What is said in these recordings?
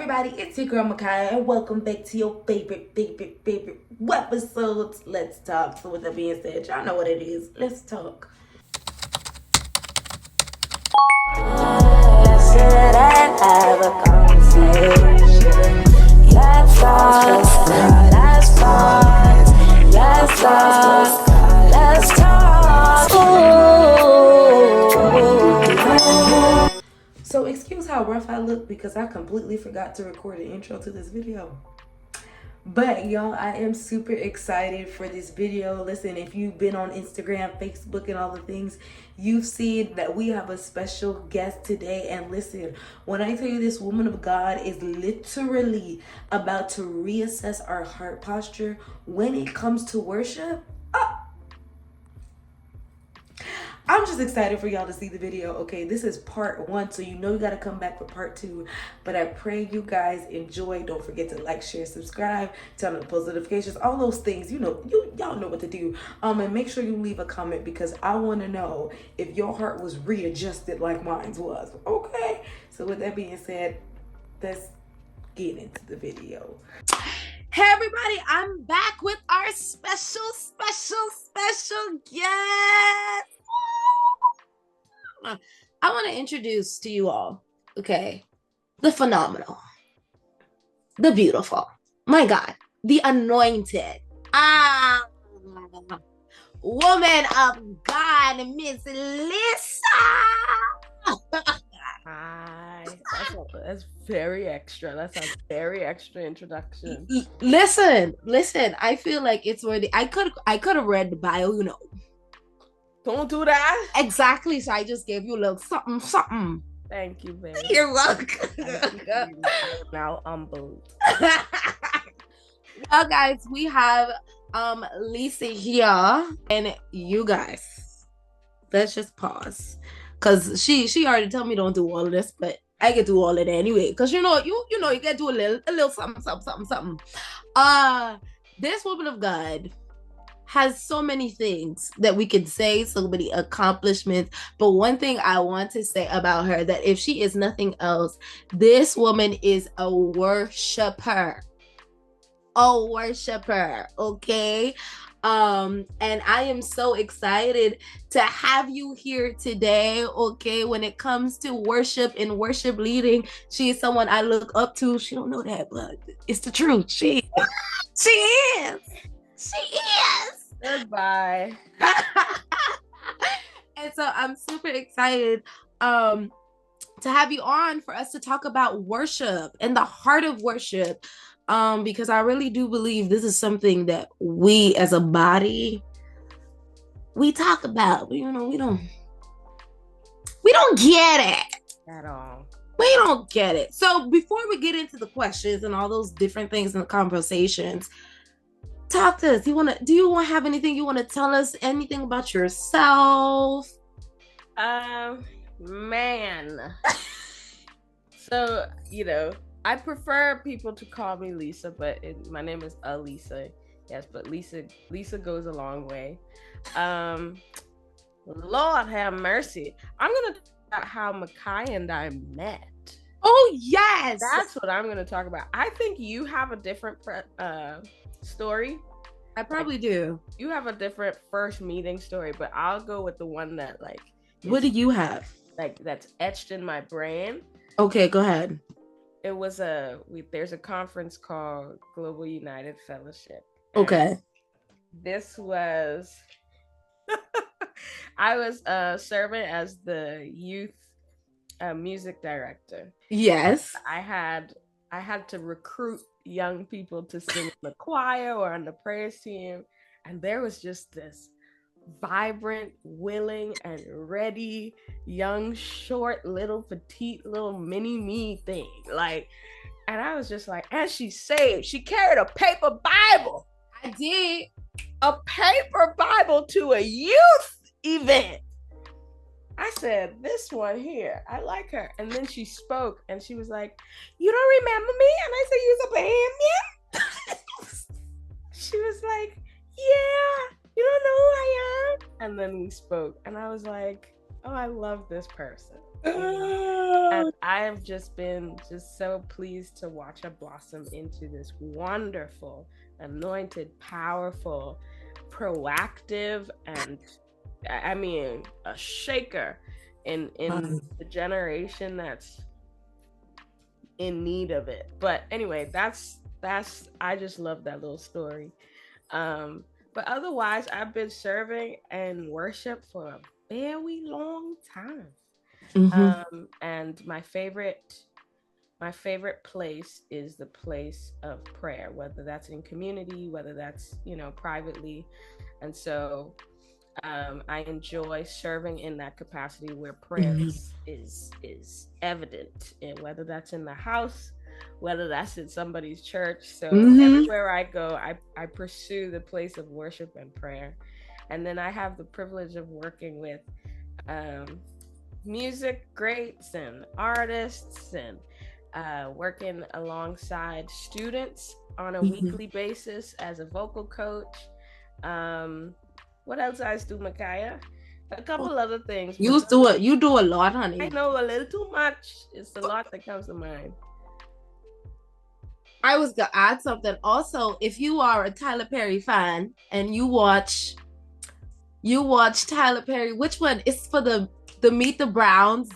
everybody, it's your girl Micaiah, and welcome back to your favorite episodes. Let's talk. So with that being said, y'all know what it is. Let's talk. Let's sit and have a conversation. Let's talk. Let's talk. Let's talk. Let's talk. So excuse how rough I look because I completely forgot to record an intro to this video. But y'all, I am super excited for this video. Listen, if you've been on Instagram, Facebook, and all the things, you've seen that we have a special guest today. And listen, when I tell you this woman of God is literally about to reassess our heart posture when it comes to worship, I'm just excited for y'all to see the video. Okay, this is part 1, so you know you gotta come back for part 2. But I pray you guys enjoy. Don't forget to like, share, subscribe, turn on the post notifications, all those things. You know, y'all know what to do. And make sure you leave a comment because I want to know if your heart was readjusted like mine was. Okay. So with that being said, let's get into the video. Hey everybody, I'm back with our special guest. I want to introduce to you all, okay, the phenomenal, the beautiful, my God, the anointed, woman of God, Miss Alisa. Hi. That's very extra. That's a very extra introduction. Listen. I feel like it's worthy. I could have read the bio, you know. Don't do that. Exactly. So I just gave you a little something. Thank you, babe. You're welcome. I'm now humbled. Well, guys, we have Lisa here, and you guys, let's just pause, cause she already told me don't do all of this, but I can do all of it anyway, cause you know you can do a little something. This woman of God has so many things that we could say, so many accomplishments. But one thing I want to say about her, that if she is nothing else, this woman is a worshiper. Okay? And I am so excited to have you here today, okay? When it comes to worship and worship leading, she is someone I look up to. She don't know that, but it's the truth. She is. Goodbye. And so I'm super excited to have you on for us to talk about worship and the heart of worship, because I really do believe this is something that we as a body, we talk about, but you know, we don't get it At all. We don't get it. So before we get into the questions and all those different things in the conversations, talk to us. Do you want to have anything you want to tell us? Anything about yourself? Man. So, I prefer people to call me Lisa, but my name is Alisa. Yes, but Lisa goes a long way. Lord have mercy. I'm going to talk about how Micaiah and I met. Oh, yes. That's what I'm going to talk about. I think you have a different story. I probably do. You have a different first meeting story, but I'll go with the one that what do you have? That's etched in my brain. Okay, go ahead. It was there's a conference called Global United Fellowship. Okay. This was I was serving as the youth music director. Yes. I had to recruit young people to sing in the choir or on the praise team, and there was just this vibrant, willing, and ready young, short, little, petite, little mini me thing, and I was just like, and she's saved. She carried a paper Bible. I did. A paper Bible to a youth event. I said, this one here, I like her. And then she spoke and she was like, you don't remember me? And I said, you's a band, yeah? She was like, yeah, you don't know who I am? And then we spoke and I was like, oh, I love this person. And I have just been so pleased to watch her blossom into this wonderful, anointed, powerful, proactive, and I mean a shaker in the generation that's in need of it. But anyway, that's I just love that little story. But otherwise, I've been serving and worship for a very long time. And my favorite place is the place of prayer, whether that's in community, whether that's, privately. And so I enjoy serving in that capacity where prayer is evident, and whether that's in the house, whether that's in somebody's church. So everywhere I go, I pursue the place of worship and prayer. And then I have the privilege of working with music greats and artists, and working alongside students on a weekly basis as a vocal coach. What else I do, Micaiah? A couple other things. You do a lot, honey. I know a little too much. It's a lot that comes to mind. I was gonna add something. Also, if you are a Tyler Perry fan and you watch Tyler Perry, which one is for the Meet the Browns?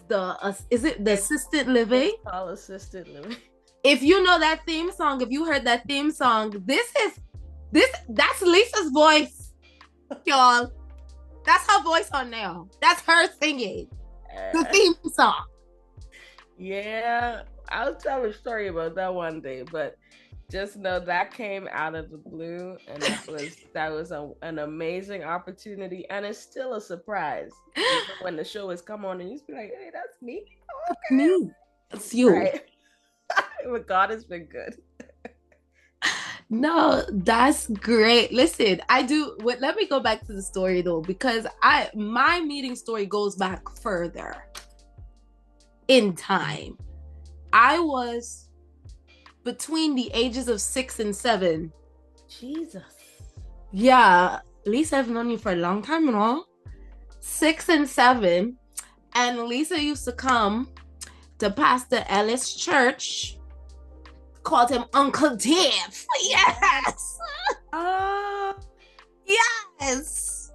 Is it the assisted living? It's all assisted living. If you know that theme song, if you heard that theme song, that's Lisa's voice, y'all. That's her voice on there. That's her singing the theme song. Yeah, I'll tell a story about that one day, but just know that came out of the blue, and that was an amazing opportunity, and it's still a surprise when the show has come on and you just be like, hey, that's me. Oh, okay. Me. It's you. Right. But God has been good. No, that's great. Listen, let me go back to the story though, because my meeting story goes back further in time. I was between the ages of 6 and 7. Jesus. Yeah, Lisa, I've known you for a long time, 6 and 7. And Lisa used to come to Pastor Ellis' church. Called him Uncle Tiff. Yes. Yes.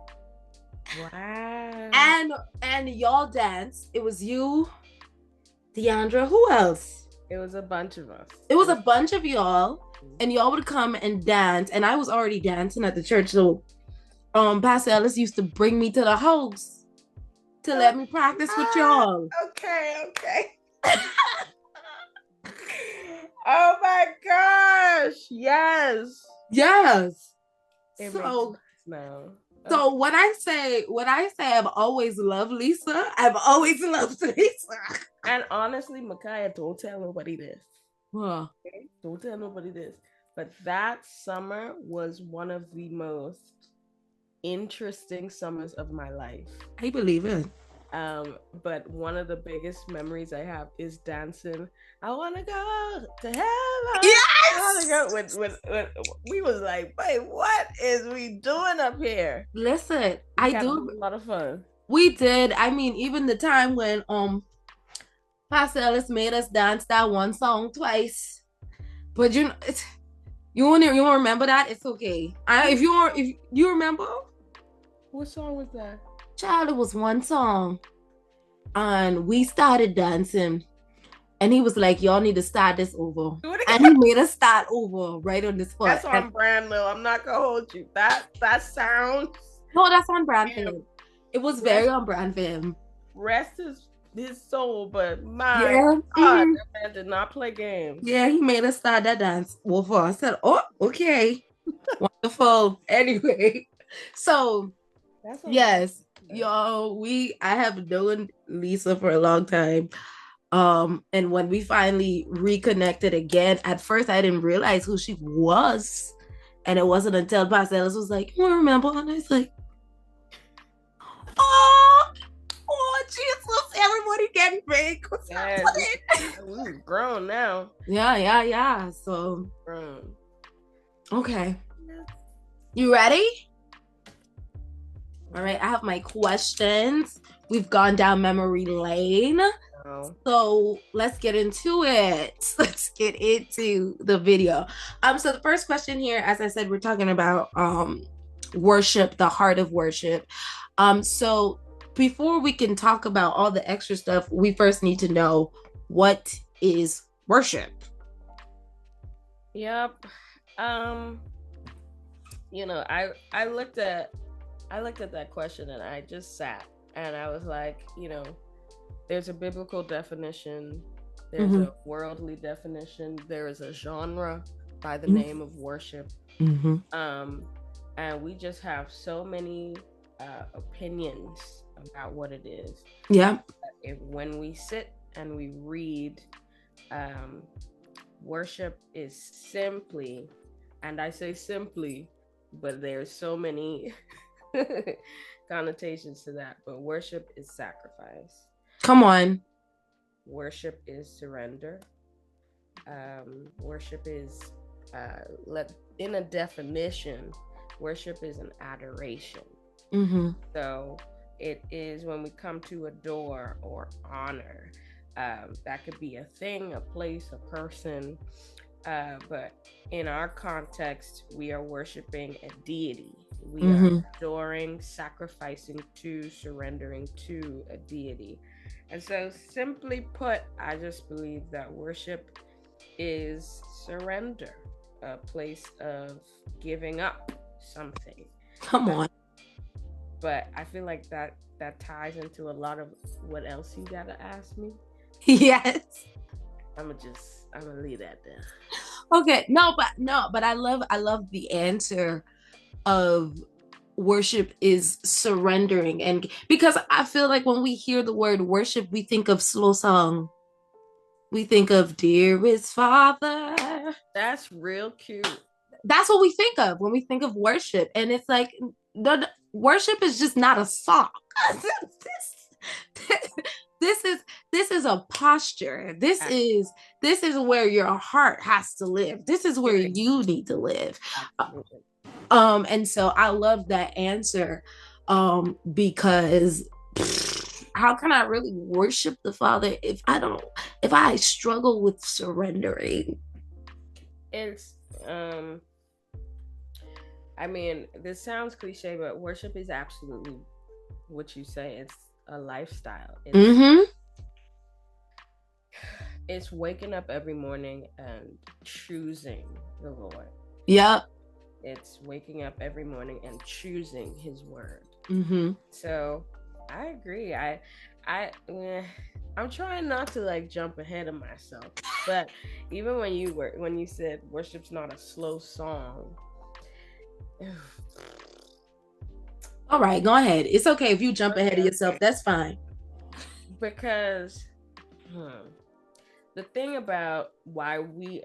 Wow. And y'all danced. It was you, Deandra. Who else? It was a bunch of us. It was a bunch of y'all, and y'all would come and dance. And I was already dancing at the church, so Pastor Ellis used to bring me to the house to let me practice with y'all. Okay. Oh my gosh! Yes. So when I say I've always loved Lisa, I've always loved Lisa. And honestly, Micaiah, don't tell nobody this. Huh. Okay? Don't tell nobody this. But that summer was one of the most interesting summers of my life. I believe it. But one of the biggest memories I have is dancing. I want to go to heaven. Yes! I want to go with we was like, wait, what is we doing up here? Listen, we had a lot of fun. We did. I mean, even the time when Pastor Ellis made us dance that one song twice. But you won't remember that? It's okay. If you remember. What song was that? Child, it was one song. And we started dancing. And he was like, y'all need to start this over. And he made us start over right on the spot. That's on brand, Lil. I'm not going to hold you. That sounds... No, that's on brand for him. It was very on brand for him. Rest his soul, but my God, that man did not play games. Yeah, he made us start that dance over. I said, oh, okay. Wonderful. Anyway, so, yes. Y'all, I have known Lisa for a long time. And when we finally reconnected again, at first I didn't realize who she was. And it wasn't until Pastor Ellis was like, you remember? And I was like, oh, Jesus, everybody getting big. We're grown now. Yeah. So, grown. Okay. You ready? All right, I have my questions. we've gone down memory lane. Oh. So let's get into it. Let's get into the video. So the first question here, as I said, we're talking about worship, the heart of worship. So before we can talk about all the extra stuff, we first need to know, what is worship? Yep. You know, I looked at that question and I just sat and I was like, you know, there's a biblical definition, there's a worldly definition, there is a genre by the name of worship. And we just have so many opinions about what it is. Yeah. When we sit and we read, worship is simply, and I say simply, but there's so many connotations to that, but worship is sacrifice. Come on. Worship is surrender. Worship is, in a definition, worship is an adoration. So it is when we come to adore or honor. That could be a thing, a place, a person. But in our context, we are worshiping a deity. We are adoring, sacrificing to, surrendering to a deity. And so, simply put, I just believe that worship is surrender, a place of giving up something. Come on. But I feel like that ties into a lot of what else you gotta ask me. Yes. I'm gonna leave that there. Okay. But I love the answer of worship is surrendering. And because I feel like when we hear the word worship, we think of slow song. We think of Dearest Father. That's real cute. That's what we think of when we think of worship. And it's like, the worship is just not a song. This is a posture. This is where your heart has to live. This is where you need to live. And so I love that answer, because how can I really worship the Father if I struggle with surrendering? It's I mean, this sounds cliche, but worship is absolutely what you say. It's a lifestyle. It's waking up every morning and choosing the Lord. Yep. It's waking up every morning and choosing His word. So I agree. I'm trying not to like jump ahead of myself, but even when you said worship's not a slow song. All right, go ahead. It's okay if you jump ahead of yourself. That's fine. Because the thing about why we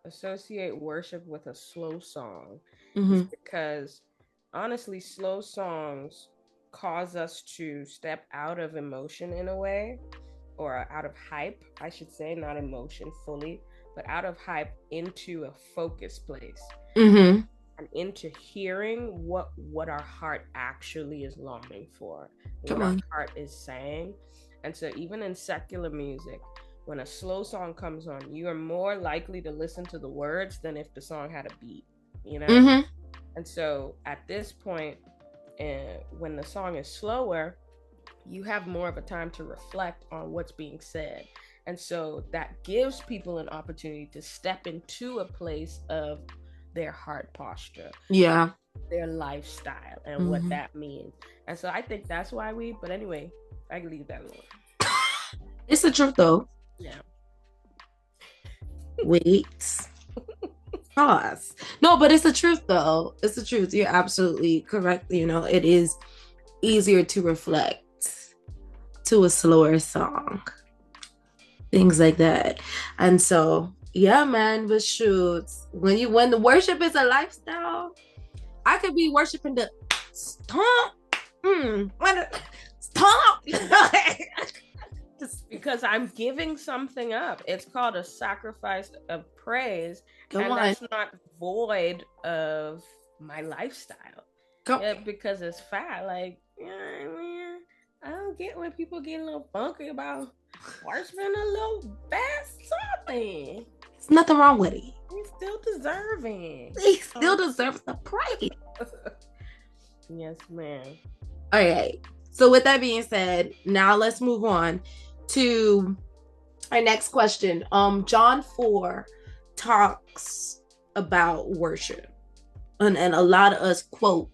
associate worship with a slow song is because honestly, slow songs cause us to step out of emotion in a way, or out of hype, I should say, not emotion fully, but out of hype into a focused place. And into hearing what our heart actually is longing for, what our heart is saying. And so even in secular music, when a slow song comes on, you are more likely to listen to the words than if the song had a beat, you know? And so at this point, when the song is slower, you have more of a time to reflect on what's being said. And so that gives people an opportunity to step into a place of their heart posture, their lifestyle, and what that means. And so I think that's why but anyway, I can leave that alone. It's the truth though. Yeah. Wait. Pause. No, but it's the truth though. It's the truth. You're absolutely correct. You know, it is easier to reflect to a slower song. Things like that. And so yeah, man, but shoot, when the worship is a lifestyle, I could be worshiping the stomp, stomp, because I'm giving something up. It's called a sacrifice of praise, that's not void of my lifestyle. Because it's fat, like I don't get when people get a little funky about worshiping a little bad something. There's nothing wrong with it. He's still deserving. He still deserves the praise. Yes, ma'am. All right. So with that being said, now let's move on to our next question. John 4 talks about worship. And a lot of us quote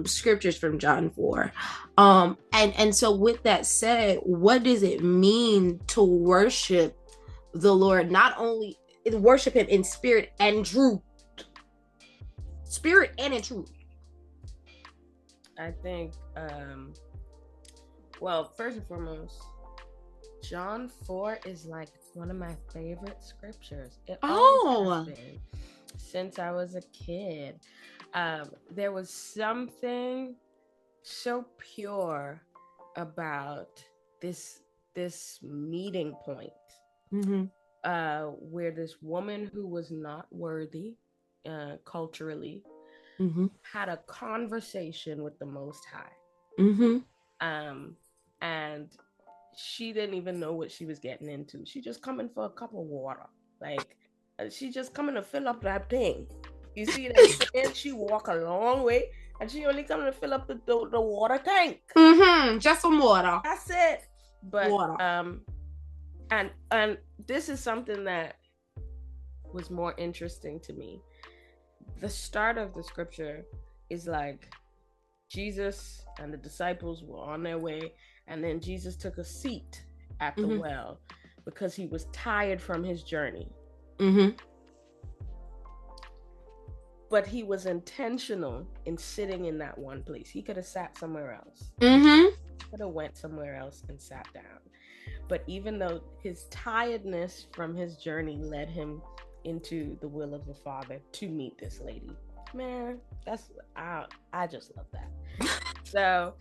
scriptures from John 4. And so with that said, what does it mean to worship the Lord? Not only worship him in spirit and truth. Spirit and in truth. I think well, first and foremost, John 4 is like one of my favorite scriptures. It always has been since I was a kid. There was something so pure about this meeting point, where this woman who was not worthy culturally had a conversation with the Most High. And she didn't even know what she was getting into. She just coming for a cup of water. Like, she just coming to fill up that thing. You see that? And she walk a long way, and she only coming to fill up the water tank. Just some water. That's it. But water. And this is something that was more interesting to me. The start of the scripture is like Jesus and the disciples were on their way, and then Jesus took a seat at the well because he was tired from his journey. But he was intentional in sitting in that one place. He could have sat somewhere else. Could have went somewhere else and sat down. But even though his tiredness from his journey led him into the will of the Father to meet this lady, man, that's I just love that. So,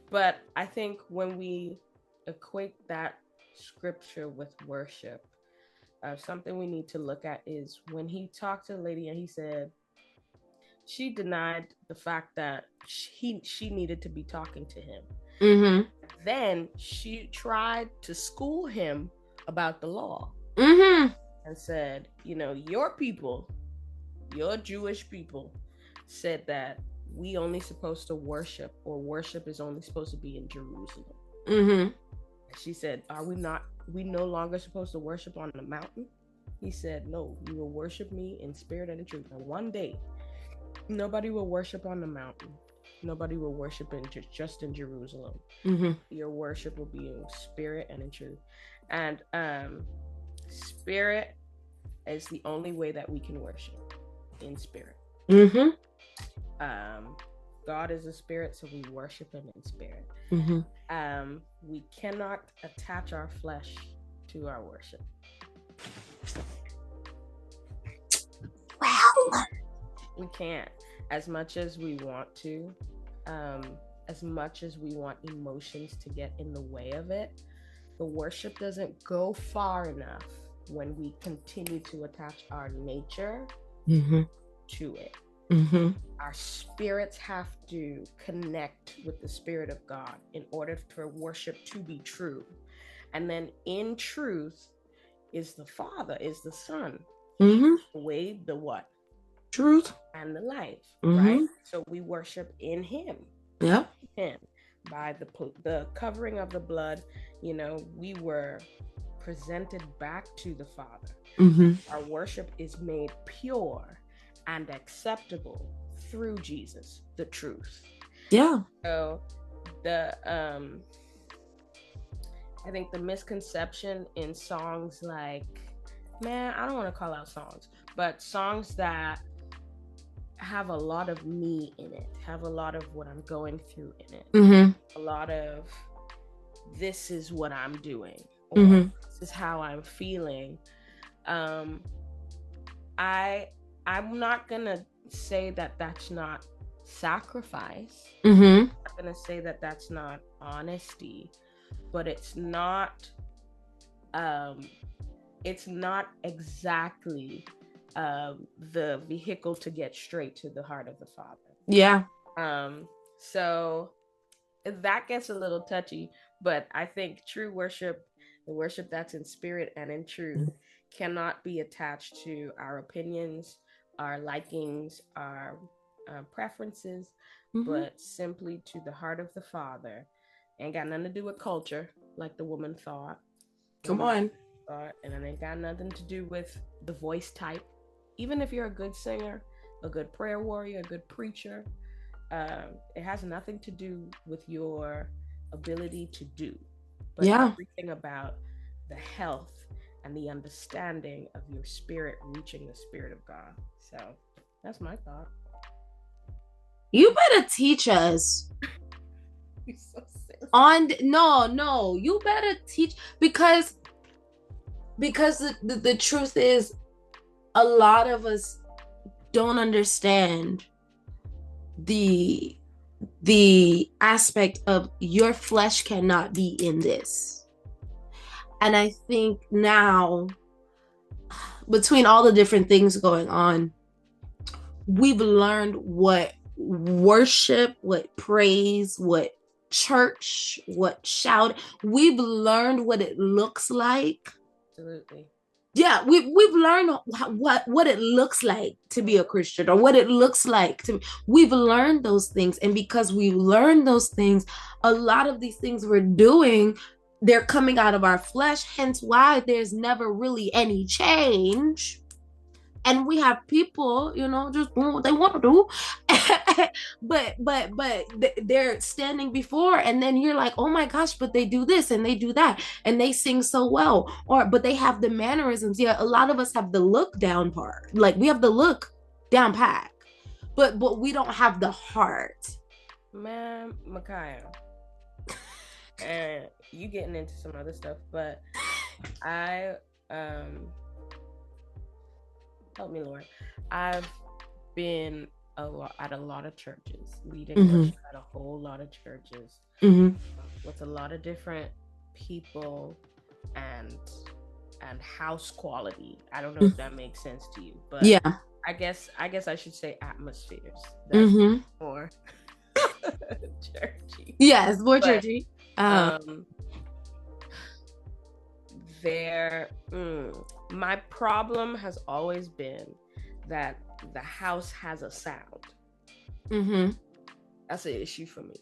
but I think when we equate that scripture with worship, something we need to look at is when he talked to the lady and he said she denied the fact that she needed to be talking to him. Then she tried to school him about the law and said, you know, your people, your Jewish people said that we only supposed to worship, or worship is only supposed to be in Jerusalem. She said, are we no longer supposed to worship on the mountain? He said, no, you will worship me in spirit and in truth. And one day, nobody will worship on the mountain. Nobody will worship just in Jerusalem. Your worship will be in spirit and in truth. And spirit is the only way that we can worship, in spirit. God is a spirit, so we worship him in spirit. We cannot attach our flesh to our worship. Well, we can't, as much as we want to, as much as we want emotions to get in the way of it. The worship doesn't go far enough when we continue to attach our nature to it. Our spirits have to connect with the Spirit of God in order for worship to be true. And then in truth is the Father, is the Son. The way, the what? Truth. And the life, right? So we worship in him. Him. By the covering of the blood, you know, we were presented back to the Father. Our worship is made pure and acceptable through Jesus, the truth. So the I think the misconception in songs like, man, I don't want to call out songs, but songs that have a lot of me in it, have a lot of what I'm going through in it, a lot of this is what I'm doing, or this is how I'm feeling. I'm not gonna say that that's not sacrifice. I'm not gonna say that that's not honesty, but it's not exactly the vehicle to get straight to the heart of the Father. So that gets a little touchy, but I think true worship, the worship that's in spirit and in truth, cannot be attached to our opinions, our likings, our preferences, Mm-hmm. but simply to the heart of the Father. Ain't got nothing to do with culture, like the woman thought. Come Woman on. thought, and it ain't got nothing to do with the voice type. Even if you're a good singer, a good prayer warrior, a good preacher, it has nothing to do with your ability to do, but Yeah. everything about the health and the understanding of your spirit reaching the Spirit of God. So that's my thought. You better teach us You're so silly. on no, you better teach because the truth is a lot of us don't understand the aspect of your flesh cannot be in this. And I think now, between all the different things going on, we've learned what worship, what praise, what church, what shout. We've learned what it looks like. Absolutely. Yeah, we've learned what it looks like to be a Christian, or what it looks like to. We've learned those things, and because we learned those things, a lot of these things we're doing, they're coming out of our flesh. Hence, why there's never really any change. And we have people, just doing what they want to do, but they're standing before, and then you're like, oh my gosh, but they do this and they do that, and they sing so well, but they have the mannerisms. Yeah, a lot of us have the look down part, like we have the look down pat, but we don't have the heart. Man, Micaiah, and you getting into some other stuff, but I help me, Lord. I've been at a lot of churches, leading worship at a whole lot of churches, with a lot of different people and house quality. I don't know if that makes sense to you, but yeah, I guess I should say atmospheres. That's more churchy. Yes, more churchy. My problem has always been that the house has a sound. That's an issue for me.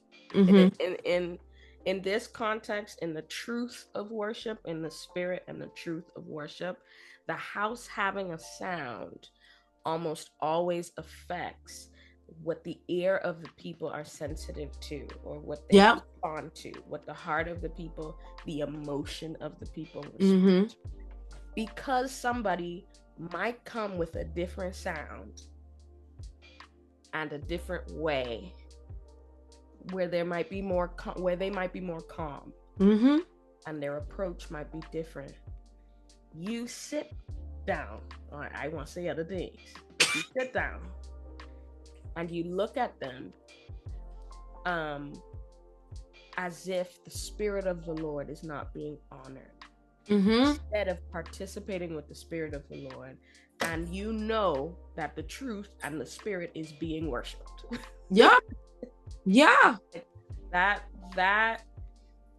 In this context, in the truth of worship, in the spirit and the truth of worship, the house having a sound almost always affects what the ear of the people are sensitive to, or what they respond to, what the heart of the people, the emotion of the people respond to. Because somebody might come with a different sound and a different way, where they might be more calm, and their approach might be different. You sit down. I won't say other things. You sit down and you look at them as if the Spirit of the Lord is not being honored. Instead of participating with the Spirit of the Lord, and you know that the truth and the Spirit is being worshipped. Yeah. That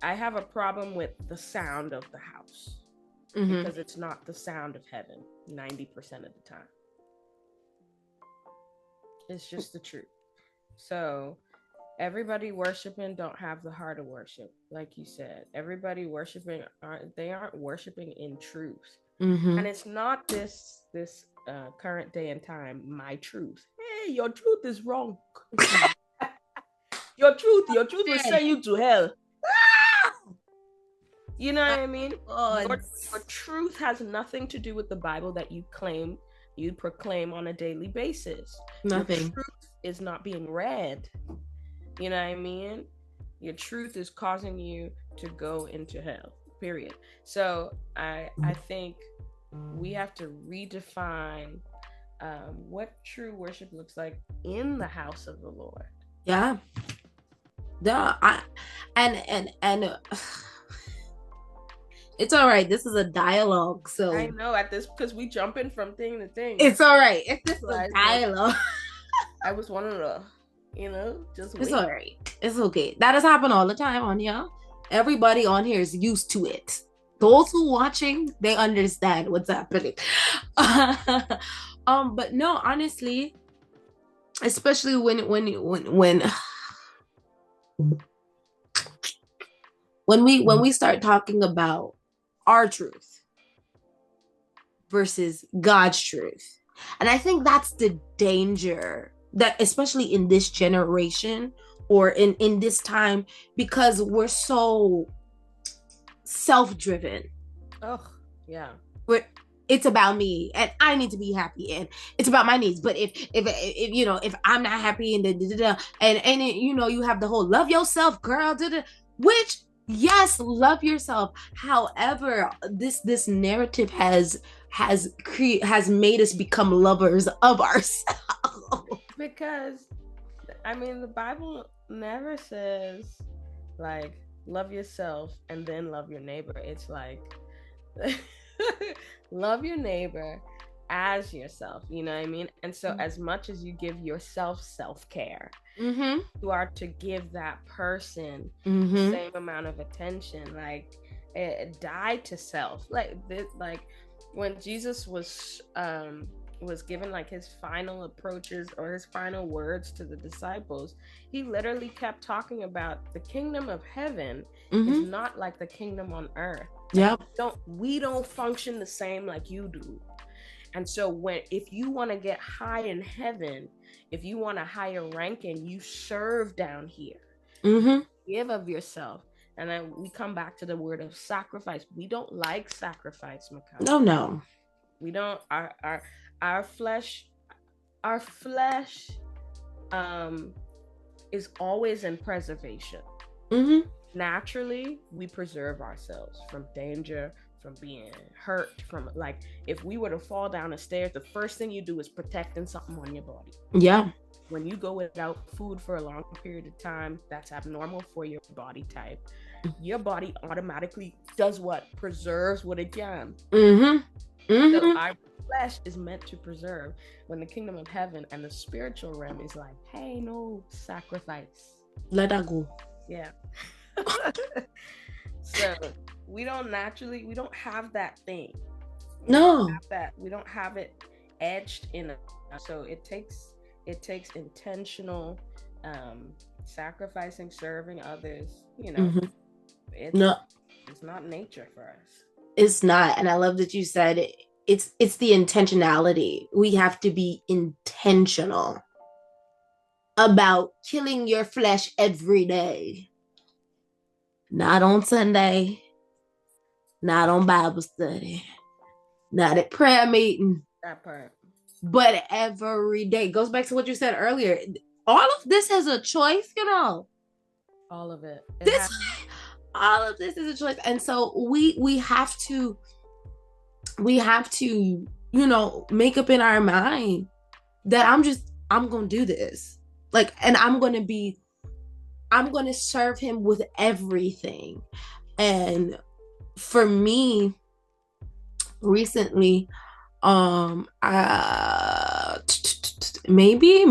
I have a problem with the sound of the house, because it's not the sound of heaven 90% of the time. It's just the truth. So everybody worshiping don't have the heart of worship, like you said. Everybody worshiping aren't worshiping in truth. And it's not this current day and time, my truth. Hey, your truth is wrong. Your truth will send you to hell. You know what I mean? Your truth has nothing to do with the Bible that you proclaim on a daily basis. Nothing. Your truth is not being read. You know what I mean? Your truth is causing you to go into hell, period. So I think we have to redefine what true worship looks like in the house of the Lord. Yeah. And it's all right. This is a dialogue, so I know at this, because we jumping from thing to thing. It's all right. It's just a dialogue. I was one of the Just It's wait. all right. It's okay. That has happened all the time on here. Everybody on here is used to it. Those who watching, they understand what's happening. But no, honestly, especially when we start talking about our truth versus God's truth. And I think that's the danger, that especially in this generation or in this time, because we're so self-driven. Oh, yeah. We're It's about me and I need to be happy and it's about my needs. But if I'm not happy and you have the whole love yourself, girl, which, yes, love yourself. However, this narrative has made us become lovers of ourselves. Because the Bible never says like love yourself and then love your neighbor. It's like love your neighbor as yourself, you know what I mean? And so as much as you give yourself self-care, you are to give that person the same amount of attention. Like, die to self. Like when Jesus was given like his final approaches or his final words to the disciples, he literally kept talking about the kingdom of heaven is not like the kingdom on earth. Yeah. We don't function the same like you do. And so if you want to get high in heaven, if you want a higher ranking, you serve down here. Give of yourself. And then we come back to the word of sacrifice. We don't like sacrifice, Micaiah. No. We don't. Our flesh is always in preservation. Naturally, we preserve ourselves from danger, from being hurt, from like, if we were to fall down the stairs, the first thing you do is protecting something on your body. Yeah. When you go without food for a long period of time, that's abnormal for your body type. Your body automatically does what? Preserves what it can. So our flesh is meant to preserve, when the kingdom of heaven and the spiritual realm is like, hey, no sacrifice. Let that go. Yeah. So we don't have that thing. We don't have it etched in. So it takes intentional sacrificing, serving others. It's not nature for us. It's not. And I love that you said it's the intentionality. We have to be intentional about killing your flesh every day. Not on Sunday, not on Bible study, not at prayer meeting. That part. But every day. It goes back to what you said earlier. All of this is a choice, All of it. All of this is a choice. And so we have to make up in our mind that I'm gonna do this. Like, and I'm gonna serve him with everything. And for me, recently, maybe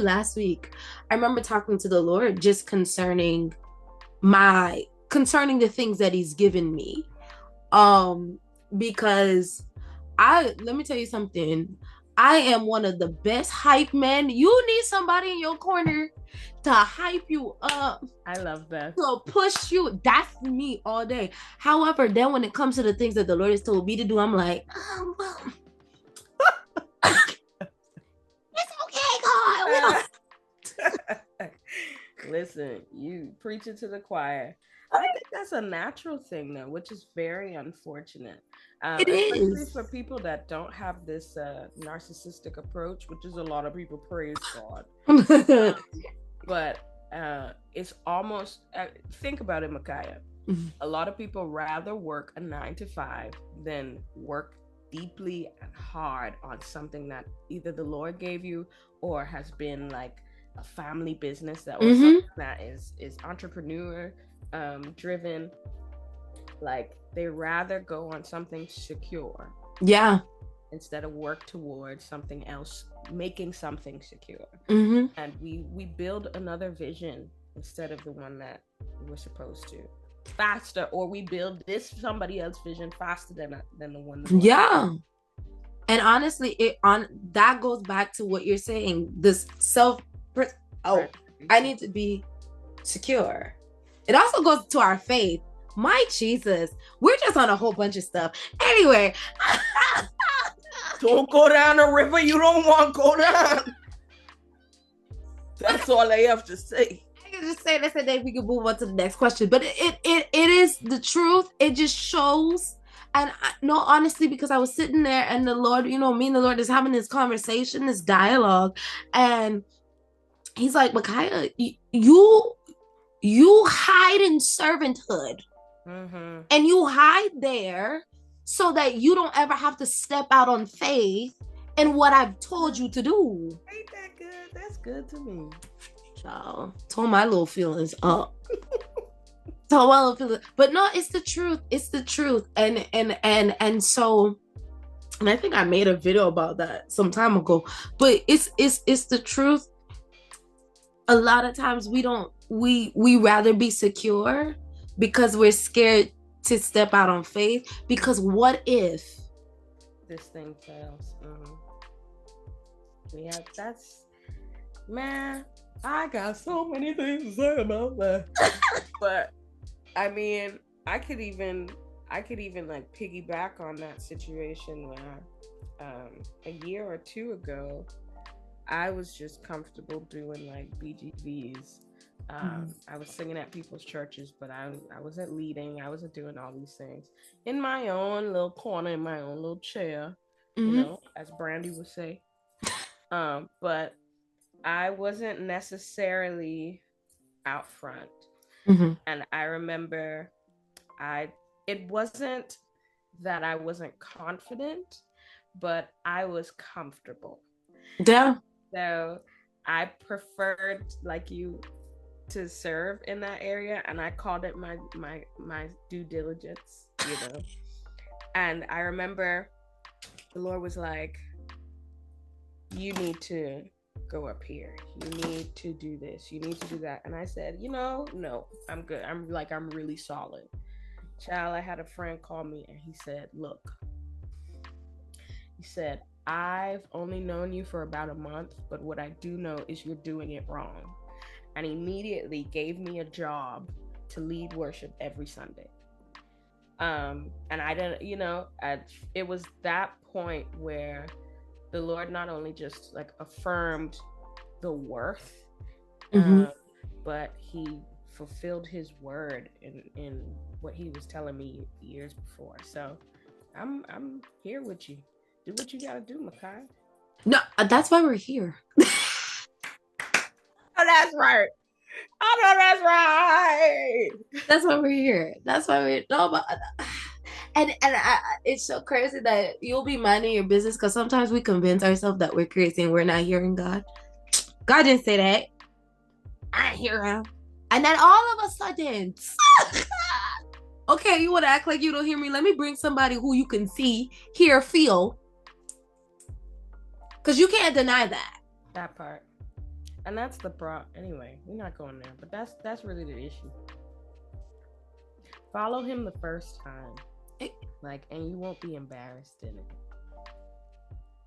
last week, I remember talking to the Lord just concerning the things that he's given me. Because let me tell you something. I am one of the best hype men. You need somebody in your corner to hype you up. I love that. To push you. That's me all day. However, then when it comes to the things that the Lord has told me to do, I'm like, oh, well, it's okay, God. Listen, you preach it to the choir. I think that's a natural thing, though, which is very unfortunate. It especially is for people that don't have this narcissistic approach, which is a lot of people, praise God. But it's almost, think about it, Micaiah. A lot of people rather work a 9-to-5 than work deeply and hard on something that either the Lord gave you or has been like a family business that was something that is entrepreneur driven. Like, they rather go on something secure, yeah, instead of work towards something else making something secure. Mm-hmm. And we build another vision instead of the one that we're supposed to faster, or we build this somebody else's vision faster than the one. Yeah. And honestly, that goes back to what you're saying. This I need to be secure. It also goes to our faith. My Jesus, we're just on a whole bunch of stuff. Anyway, don't go down the river you don't want to go down. That's all I have to say. I can just say this and then we can move on to the next question. But it is the truth. It just shows. And no, honestly, because I was sitting there and the Lord, me and the Lord is having this conversation, this dialogue, and he's like, Micaiah, you hide in servanthood. Mm-hmm. And you hide there so that you don't ever have to step out on faith in what I've told you to do. Ain't that good? That's good to me. Child, told my little feelings up. Told my little feelings. But no, it's the truth. It's the truth. And so, and I think I made a video about that some time ago. But it's the truth. A lot of times we rather be secure because we're scared to step out on faith, because what if this thing fails? Yeah, man, I got so many things to say about that. But I mean, I could even like piggyback on that situation where a year or two ago I was just comfortable doing like BGVs. I was singing at people's churches, but I wasn't leading. I wasn't doing all these things in my own little corner, in my own little chair, as Brandy would say. But I wasn't necessarily out front. Mm-hmm. And I remember it wasn't that I wasn't confident, but I was comfortable. Yeah. So I preferred, like you, to serve in that area, and I called it my due diligence, And I remember the Lord was like, you need to go up here, you need to do this, you need to do that. And I said, no, I'm good. I'm really solid. Child, I had a friend call me and he said, look, I've only known you for about a month, but what I do know is you're doing it wrong. And immediately gave me a job to lead worship every Sunday. And I didn't, it was that point where the Lord not only just like affirmed the worth, but he fulfilled his word in what he was telling me years before. So I'm here with you. Do what you gotta do, Micaiah. No, that's why we're here. Oh, that's right. Oh, no, that's right. That's why we're here. That's why we're and it's so crazy that you'll be minding your business, because sometimes we convince ourselves that we're crazy and we're not hearing God. God didn't say that. I hear him. And then all of a sudden, okay, you want to act like you don't hear me? Let me bring somebody who you can see, hear, feel. Because you can't deny that. That part. And that's the problem. Anyway, we're not going there, but that's really the issue. Follow him the first time. And you won't be embarrassed in it.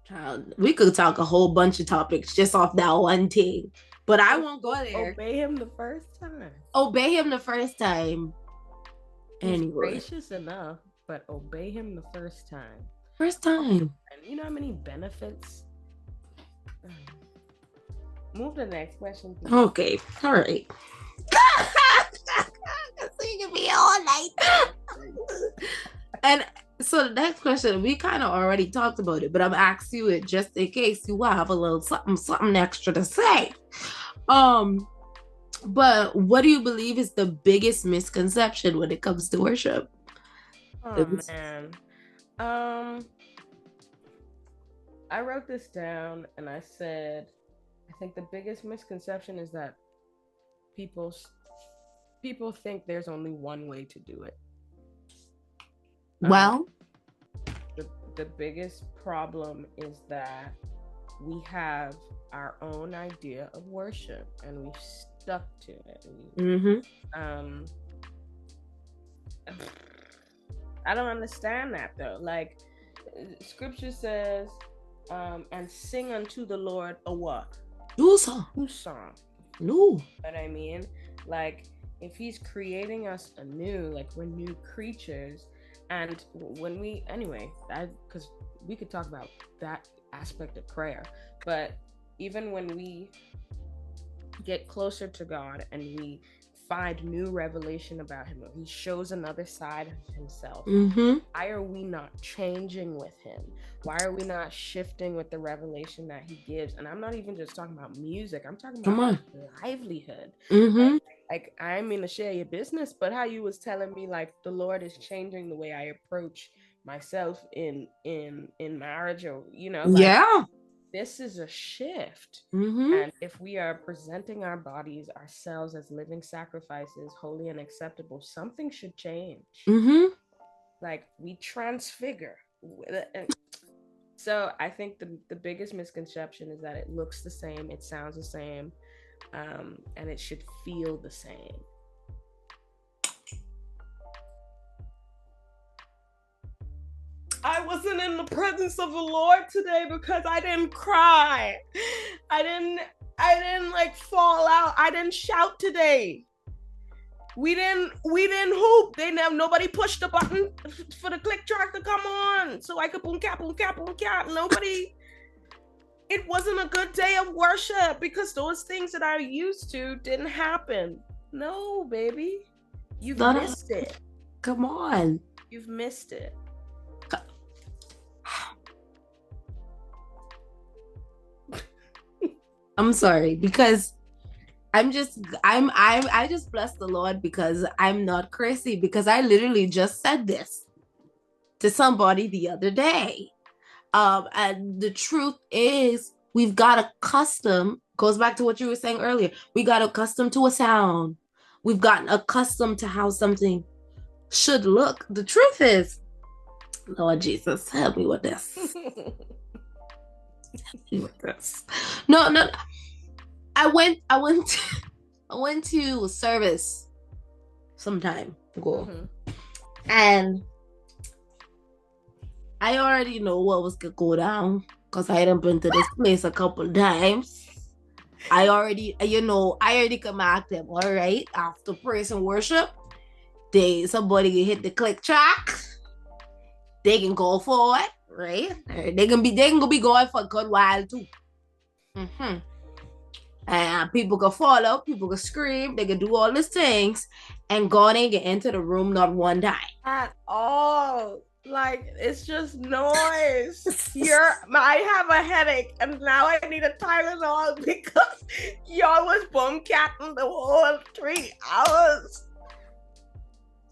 Child, we could talk a whole bunch of topics just off that one thing, but I won't go there. Obey him the first time. Obey him the first time. He's gracious enough, but obey him the first time. First time. And you know how many benefits? Move to the next question, please. Okay. All right. So you can be all night. And so the next question, we kind of already talked about it, but I'm asking you it just in case you have a little something extra to say. But what do you believe is the biggest misconception when it comes to worship? Oh, man. I wrote this down and I said, I think the biggest misconception is that people think there's only one way to do it. Well, the biggest problem is that we have our own idea of worship and we've stuck to it. I don't understand that though. Like, scripture says, and sing unto the Lord a what? New song. New song. New. You know what I mean? Like, if he's creating us anew, like we're new creatures, and when we, anyway, because we could talk about that aspect of prayer, but even when we get closer to God and we find new revelation about him, or he shows another side of himself, why are we not changing with him? Why are we not shifting with the revelation that he gives? And I'm not even just talking about music, I'm talking about livelihood. Like, I mean to share your business, but how you was telling me, like, the Lord is changing the way I approach myself in marriage, or, you know, like, this is a shift. And if we are presenting our bodies, ourselves, as living sacrifices, holy and acceptable, something should change. Like, we transfigure. So I think the biggest misconception is that it looks the same, it sounds the same, and it should feel the same. I wasn't in the presence of the Lord today because I didn't cry. I didn't like fall out. I didn't shout today. We didn't hoop. Nobody pushed the button for the click track to come on so I could boom cap. Nobody. It wasn't a good day of worship because those things that I used to didn't happen. No, baby. You've missed it. Come on. You've missed it. I'm sorry, because I just bless the Lord because I'm not crazy, because I literally just said this to somebody the other day. And the truth is, we've got accustomed, goes back to what you were saying earlier. We got accustomed to a sound. We've gotten accustomed to how something should look. The truth is, Lord Jesus, help me with this. No. I went to a service some time ago, and I already know what was gonna go down because I hadn't been to this place a couple times. I already come ask them, all right, after praise and worship, somebody can hit the click track, they can go for it, right? They can be going for a good while too. And people can fall out, people can scream, they can do all these things, and God ain't get into the room not one time at all. Like, it's just noise. I have a headache, and now I need a Tylenol because y'all was boom capping the whole 3 hours.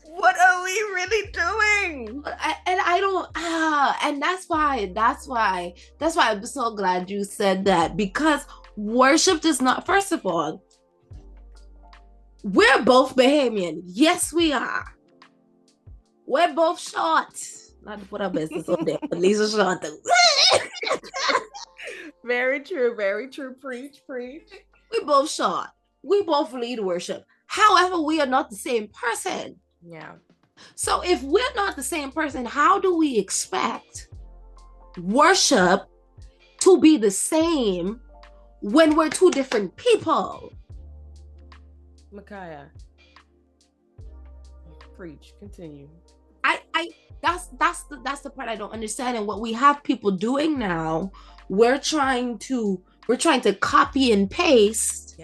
What are we really doing? And that's why I'm so glad you said that, because worship is not, first of all, we're both Bahamian. Yes, we are. We're both short. Not to put our business on there, but Lisa short too. Very true. Preach. We both short. We both lead worship. However, we are not the same person. Yeah. So if we're not the same person, how do we expect worship to be the same when we're two different people? Micaiah, preach. Continue. That's the part I don't understand. And what we have people doing now, we're trying to copy and paste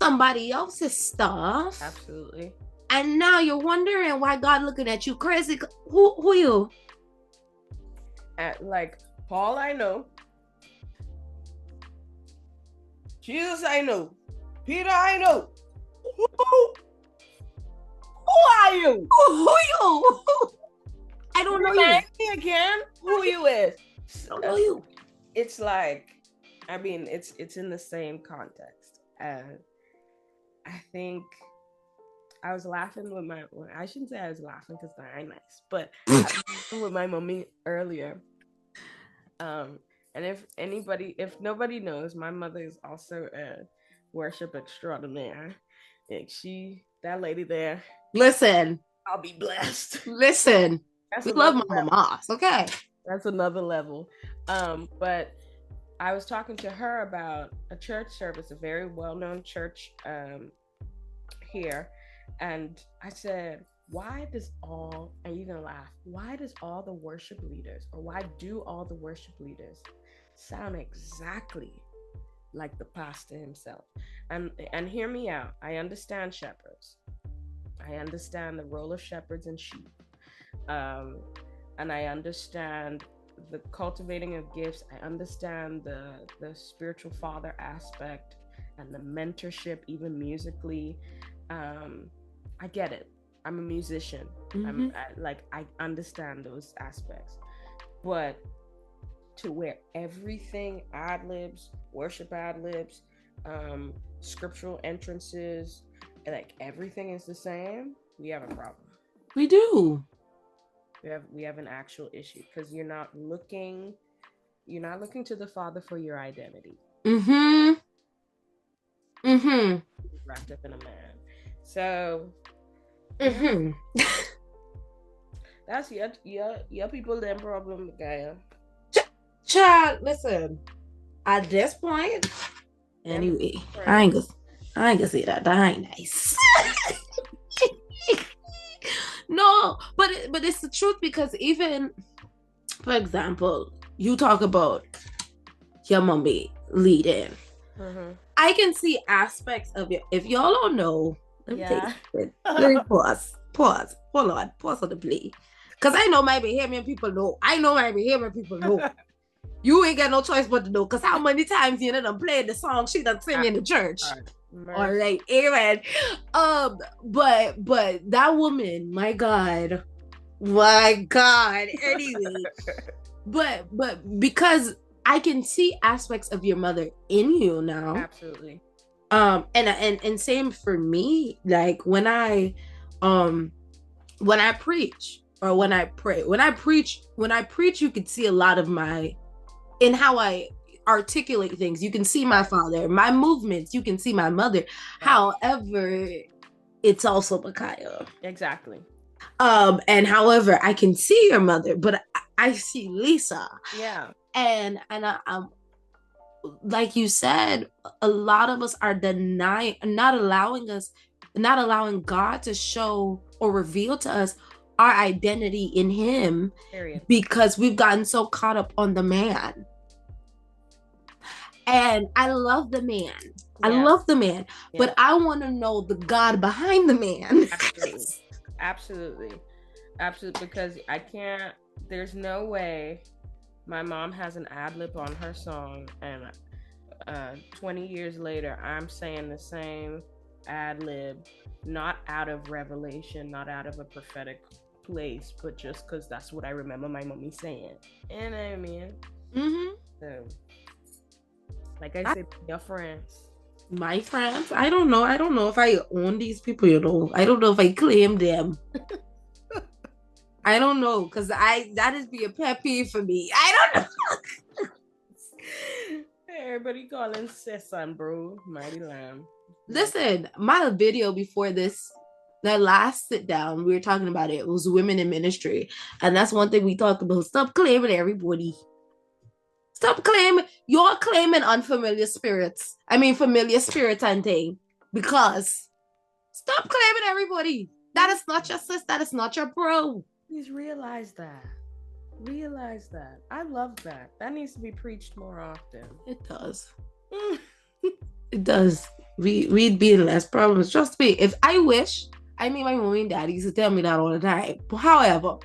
somebody else's stuff. Absolutely. And now you're wondering why God looking at you crazy. Who you? Like, Paul, I know. Jesus, I know. Peter, I know. Who are you? Who you? I don't know you. Me again. Who you is? I don't know you. It's like, I mean, it's in the same context. I think I was laughing with I shouldn't say I was laughing because they're nice, but I was laughing with my mommy earlier. And if nobody knows, my mother is also a worship extraordinaire. Like that lady there, Listen, I'll be blessed. listen. That's We love another Mama level. Moss, okay? That's another level. But I was talking to her about a church service, a very well-known church here, and I said, why does all, and you're gonna laugh, why does all the worship leaders, or why do all the worship leaders sound exactly like the pastor himself? And hear me out. I understand shepherds. I understand the role of shepherds and sheep. And I understand the cultivating of gifts. I understand the spiritual father aspect and the mentorship, even musically. I get it. I'm a musician. Mm-hmm. I understand those aspects, but to where everything ad libs, worship ad libs, scriptural entrances, like everything is the same, we have a problem. We do. We have an actual issue, because you're not looking to the Father for your identity. Mm-hmm. Mm-hmm. Wrapped up in a man. So Mm-hmm. that's your people them problem, Micaiah. Child, listen. At this point, anyway, I ain't gonna say that. That ain't nice. No, but it's the truth, because even, for example, you talk about your mommy leading. Mm-hmm. I can see aspects of it. If y'all don't know, let me take it. Let me pause. Hold on. Pause on the play. Because I know my Bahamian people know. You ain't got no choice but to know. Because how many times you done played the song she done sing in the church? All right, amen. But that woman, my God. Anyway, but because I can see aspects of your mother in you now. Absolutely. And same for me. Like when I preach or when I pray, when I preach, you could see a lot of in how I articulate things. You can see my father, my movements. You can see my mother. Right. However, it's also Micaiah. Exactly. And however, I can see your mother, but I see Lisa. Yeah. And I'm like you said, a lot of us are denying, not allowing God to show or reveal to us our identity in Him. Period. Because we've gotten so caught up on the man. And I love the man. Yeah. I love the man, yeah. But I want to know the God behind the man. Absolutely. Because there's no way my mom has an ad lib on her song, and 20 years later, I'm saying the same ad lib, not out of revelation, not out of a prophetic place, but just because that's what I remember my mommy saying. You know what I mean? Mm-hmm. So, like I said, your friends. My friends? I don't know. I don't know if I own these people, you know. I don't know if I claim them. I don't know, because that is be a pet peeve for me. I don't know. Everybody calling Sesson, bro. Mighty lamb. Listen, my video before this, that last sit down, we were talking about it was women in ministry. And that's one thing we talked about. Stop claiming everybody. Stop claiming. You're claiming unfamiliar spirits. I mean, familiar spirits and thing. Because stop claiming everybody. That is not your sis. That is not your bro. Please realize that. I love that. That needs to be preached more often. It does. It does. We'd be in less problems. Trust me. If I wish, I mean, my mommy and daddy used to tell me that all the time. However,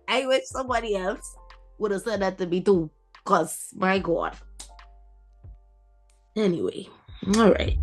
I wish somebody else would have said that to me too. Because, my God. Anyway, all right.